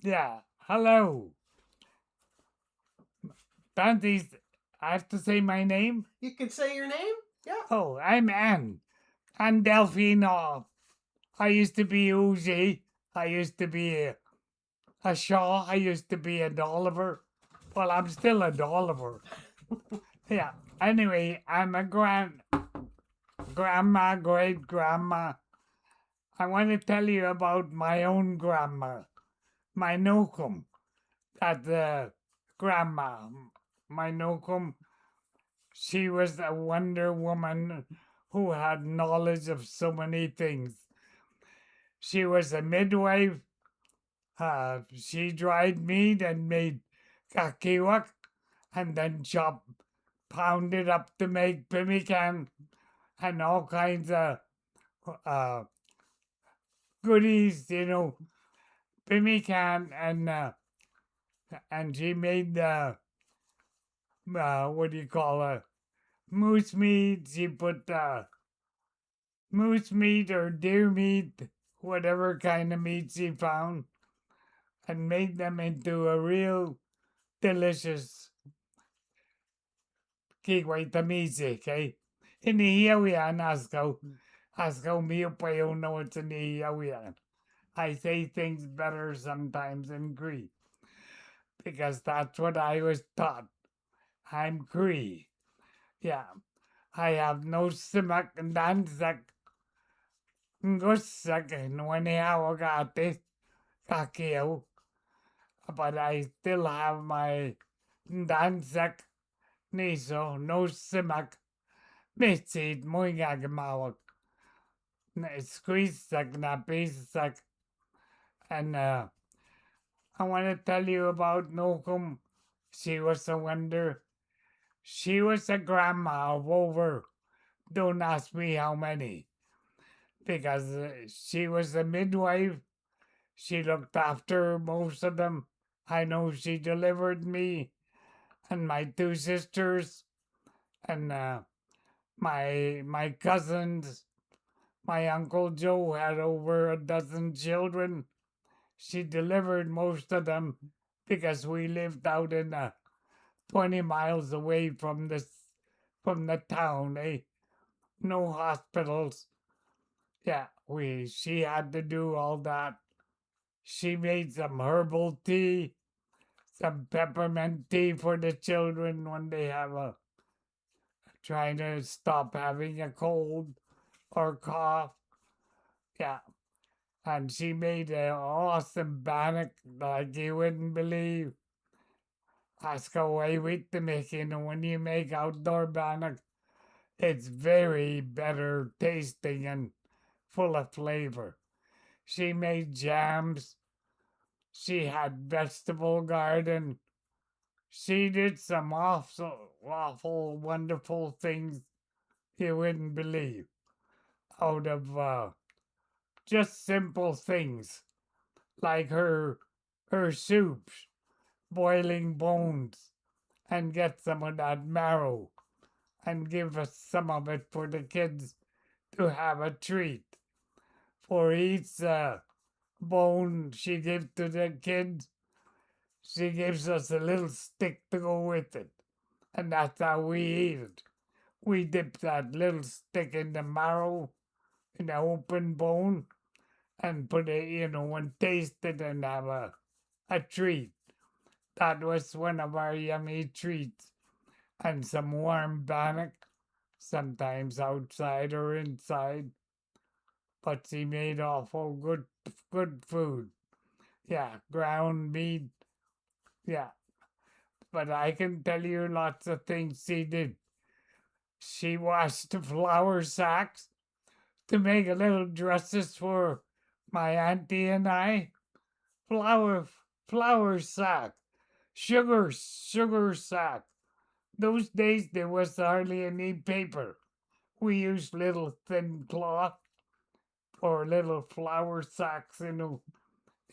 Yeah, hello. Panties, I have to say my name? You can say your name? Yeah. Oh, I'm Anne. Anne Delphine. I used to be Uzi. I used to be a Shaw. I used to be an Oliver. Well, I'm still an Oliver. Yeah. Anyway, I'm a grandma, great grandma. I want to tell you about my own grandma, my Nocum. That grandma, my Nocum. She was a Wonder Woman who had knowledge of so many things. She was a midwife. She dried meat and made kakiwak and then pounded up to make pemmican and all kinds of uh, goodies, pemmican and she made what do you call it? Moose meat. She put moose meat or deer meat, whatever kind of meat she found, and made them into a real delicious kikway tamise, okay? Inihawian asko mio payo no it's inihawian. I say things better sometimes in Cree because that's what I was taught. I'm Cree. Yeah, I have no simak and dansak ngusak and when I kakeo, but I still have my dansak niso no simak mitsit muingagmawak squeeze sak na piece sak and I want to tell you about Nocum. She was a wonder. She was a grandma of over. Don't ask me how many, because she was a midwife. She looked after most of them. I know she delivered me and my two sisters and my cousins. My uncle Joe had over a dozen children. She delivered most of them because we lived out in 20 miles away from the town. No hospitals. Yeah, we she had to do all that. She made some herbal tea, some peppermint tea for the children when they have a trying to stop having a cold or cough. Yeah, and she made an awesome bannock like you wouldn't believe. Ask away with the making when you make outdoor bannock. It's very better tasting and full of flavor. She made jams. She had vegetable garden. She did some awful, wonderful things you wouldn't believe out of just simple things like her soups, boiling bones, and get some of that marrow and give us some of it for the kids to have a treat. For each bone she gives to the kids, she gives us a little stick to go with it. And that's how we eat it. We dip that little stick in the marrow, in the open bone, and put it, and taste it and have a treat. That was one of our yummy treats. And some warm bannock, sometimes outside or inside. But she made awful good food. Yeah, ground meat. Yeah, but I can tell you lots of things she did. She washed the flour sacks to make a little dresses for my auntie and I. Flour, flour sack, sugar sack. Those days there was hardly any paper. We used little thin cloth or little flour sacks.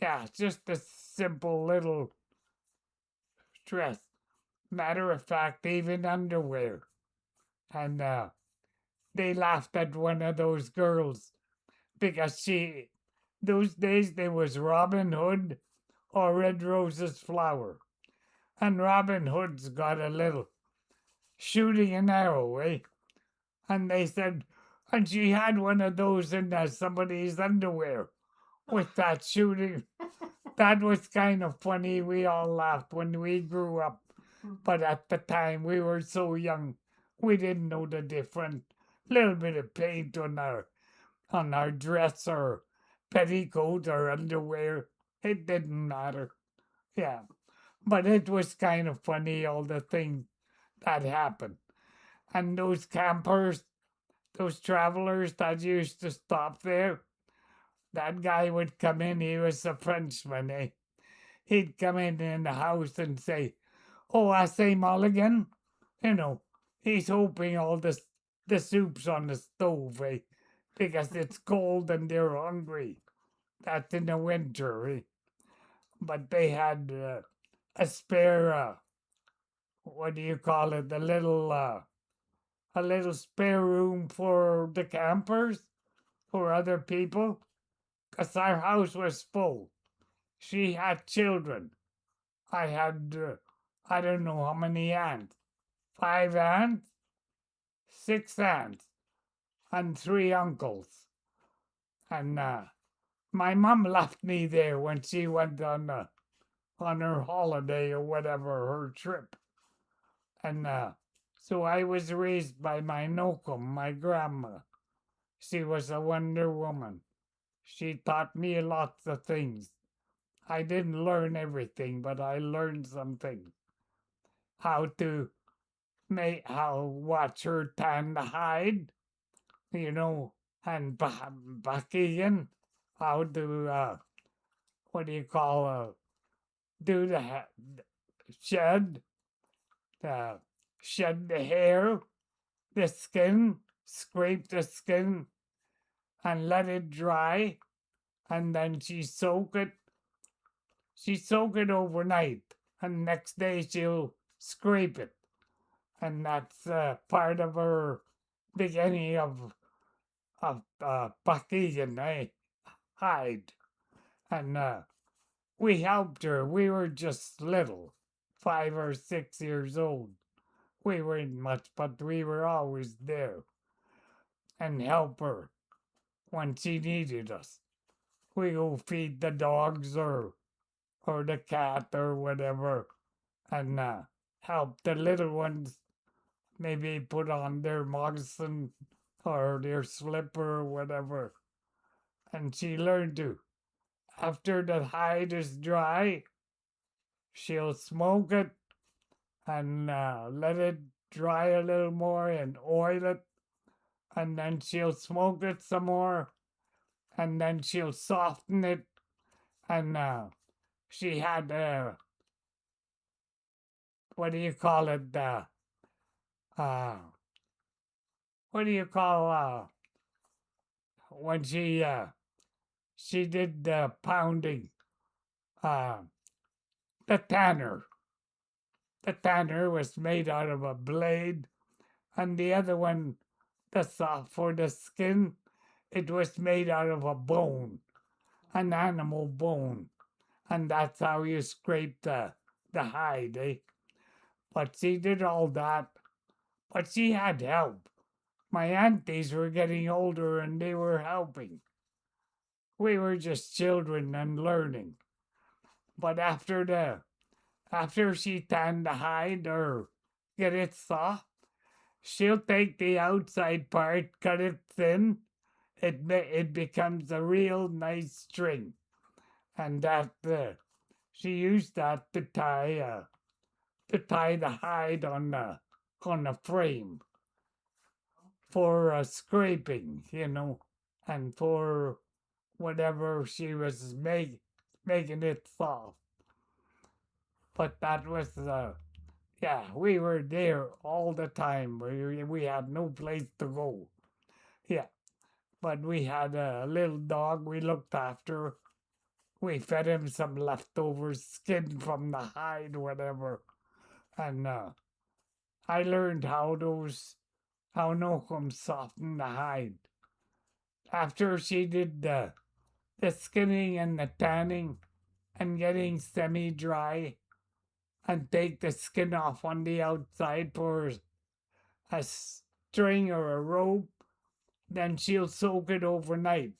Yeah, just a simple little dress. Matter of fact, even underwear. And they laughed at one of those girls because those days there was Robin Hood or red roses flower. And Robin Hood's got a little shooting an arrow, eh? And they said, and she had one of those in somebody's underwear with that shooting. That was kind of funny. We all laughed when we grew up. But at the time, we were so young, we didn't know the difference. Little bit of paint on our dress or petticoat or underwear. It didn't matter. Yeah. But it was kind of funny, all the things that happened. And those campers, those travelers that used to stop there, that guy would come in, he was a Frenchman, eh? He'd come in the house and say, "Oh, I say, Mulligan," you know, he's hoping all the soup's on the stove, eh? Because it's cold and they're hungry. That's in the winter, eh? But they had a spare, what do you call it? A little spare room for the campers, for other people, because our house was full. She had children. I had, I don't know how many aunts. 5 aunts, 6 aunts, and 3 uncles. And my mom left me there when she went on her holiday or whatever, her trip. And so I was raised by my Nocum, my grandma. She was a Wonder Woman. She taught me lots of things. I didn't learn everything, but I learned some things. How to how watch her tan the hide, you know, and bucking, how to what do you call do the shed, uh, shed the hair, the skin, scrape the skin, and let it dry, and then she soak it overnight, and next day she'll scrape it, and that's part of her beginning of Bucky and I hide. And we helped her. We were just little, 5 or 6 years old. We weren't much, but we were always there and help her when she needed us. We go feed the dogs or the cat or whatever, and help the little ones maybe put on their moccasin or their slipper or whatever. And she learned to. After the hide is dry, she'll smoke it and let it dry a little more and oil it. And then she'll smoke it some more. And then she'll soften it. And she had, what do you call it? Uh, what do you call when she did the pounding? Uh, the tanner. The tanner was made out of a blade, and the other one, the soft for the skin, it was made out of a bone, an animal bone, and that's how you scrape the hide, eh? But she did all that, but she had help. My aunties were getting older and they were helping. We were just children and learning. But after she tanned the hide or get it soft, she'll take the outside part, cut it thin. It becomes a real nice string, and that she used that to tie the hide on the frame for scraping, and for whatever she was making it soft. But that was yeah, we were there all the time. We had no place to go. Yeah, but we had a little dog we looked after. We fed him some leftover skin from the hide, whatever. And I learned how Nocum softened the hide. After she did the skinning and the tanning, and getting semi-dry, and take the skin off on the outside for a string or a rope. Then she'll soak it overnight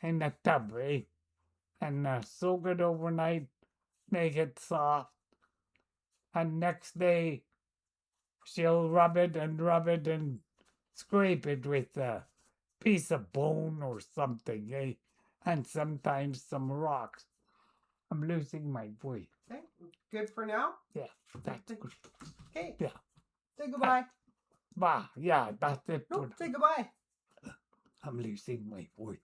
in the tub, eh? And soak it overnight, make it soft, and next day she'll rub it and scrape it with a piece of bone or something, eh? And sometimes some rocks. I'm losing my voice. Okay. Good for now. Yeah, that's good. Okay. Yeah. Say goodbye. Bah, yeah, that's it. No, say goodbye. I'm losing my voice.